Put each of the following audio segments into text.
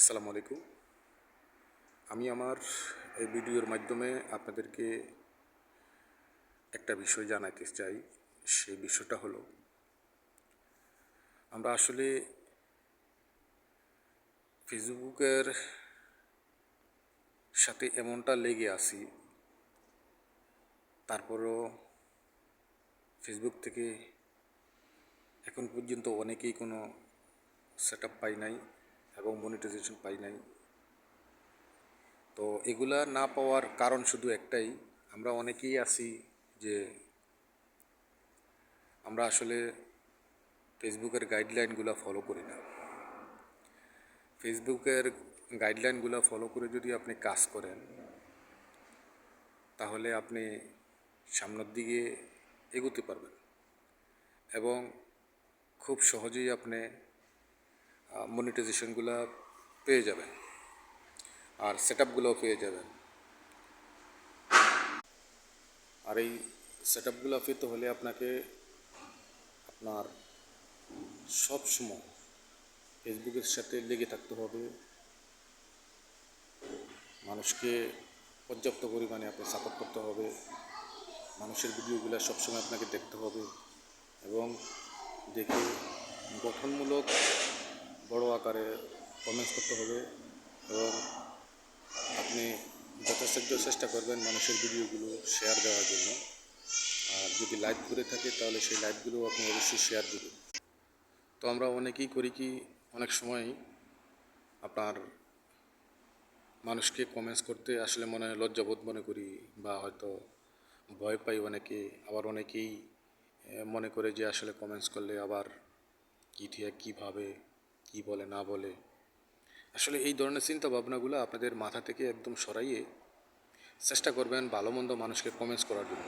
আসসালামু আলাইকুম। আমি আমার এই ভিডিওর মাধ্যমে আপনাদেরকে একটা বিষয় জানাতে চাই। সেই বিষয়টা হলো, আমরা আসলে ফেসবুকের সাথে এমনটা লেগে আছি, তারপরও ফেসবুক থেকে এখন পর্যন্ত অনেকেই কোনো সেট আপ পাই নাই এবং মনিটাইজেশন পাই নাই। তো এগুলা না পাওয়ার কারণ শুধু একটাই, আমরা অনেকেই আছি যে আমরা আসলে ফেসবুকের গাইডলাইনগুলো ফলো করি না। ফেসবুকের গাইডলাইনগুলো ফলো করে যদি আপনি কাজ করেন, তাহলে আপনি সামনের দিকে এগোতে পারবেন এবং খুব সহজেই আপনি মনিটাইজেশনগুলো পেয়ে যাবেন আর সেট আপগুলোও পেয়ে যাবেন। আর এই সেট আপগুলো পেতে হলে আপনাকে আপনার সব সময় ফেসবুকের সাথে লেগে থাকতে হবে, মানুষকে পর্যাপ্ত পরিমাণে আপনি সাপোর্ট করতে হবে, মানুষের ভিডিওগুলো সবসময় আপনাকে দেখতে হবে এবং দেখে গঠনমূলক বড় আকারে কমেন্টস করতে হবে এবং আপনি যথাসাধ্য চেষ্টা করবেন মানুষের ভিডিওগুলো শেয়ার দেওয়ার জন্য। আর যদি লাইভ করে থাকে তাহলে সেই লাইভগুলো আপনি অবশ্যই শেয়ার দেবেন। তো আমরা অনেকেই করি কি, অনেক সময় আপনার মানুষকে কমেন্টস করতে আসলে মনে হয় লজ্জাবোধ মনে করি বা হয়তো ভয় পাই অনেকে, আবার অনেকেই মনে করে যে আসলে কমেন্টস করলে আবার কী ঠিক কীভাবে কী বলে না বলে। আসলে এই ধরনের চিন্তা ভাবনাগুলো আপনাদের মাথা থেকে একদম সরাইয়ে চেষ্টা করবেন ভালো মন্দ মানুষকে কমেন্টস করার জন্য।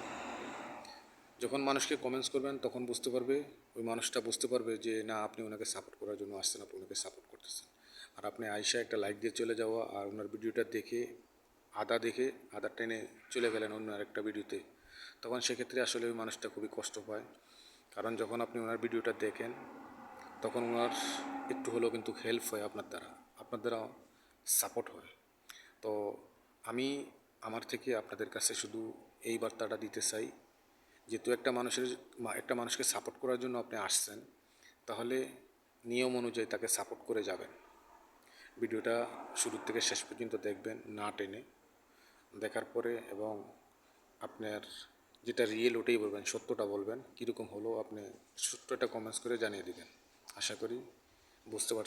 যখন মানুষকে কমেন্টস করবেন তখন বুঝতে পারবে, ওই মানুষটা বুঝতে পারবে যে না, আপনি ওনাকে সাপোর্ট করার জন্য আসছেন, আপনি ওনাকে সাপোর্ট করতেছেন। আর আপনি আইসা একটা লাইক দিয়ে চলে যাওয়া আর ওনার ভিডিওটা দেখে আধা টেনে চলে গেলেন অন্য আরেকটা ভিডিওতে, তখন সেক্ষেত্রে আসলে ওই মানুষটা খুবই কষ্ট পায়। কারণ যখন আপনি ওনার ভিডিওটা দেখেন তখন ওনার একটু হলেও কিন্তু হেল্প হয়, আপনার দ্বারা সাপোর্ট হয়। তো আমি আমার থেকে আপনাদের কাছে শুধু এই বার্তাটা দিতে চাই, যেহেতু একটা মানুষকে সাপোর্ট করার জন্য আপনি আসছেন, তাহলে নিয়ম অনুযায়ী তাকে সাপোর্ট করে যাবেন। ভিডিওটা শুরু থেকে শেষ পর্যন্ত দেখবেন না টেনে, দেখার পরে এবং আপনার যেটা রিয়েল ওটাই বলবেন, সত্যটা বলবেন। কীরকম হলো আপনি ছোট্ট একটা কমেন্টস করে জানিয়ে দেবেন। আশা করি বুঝতে পারছেন।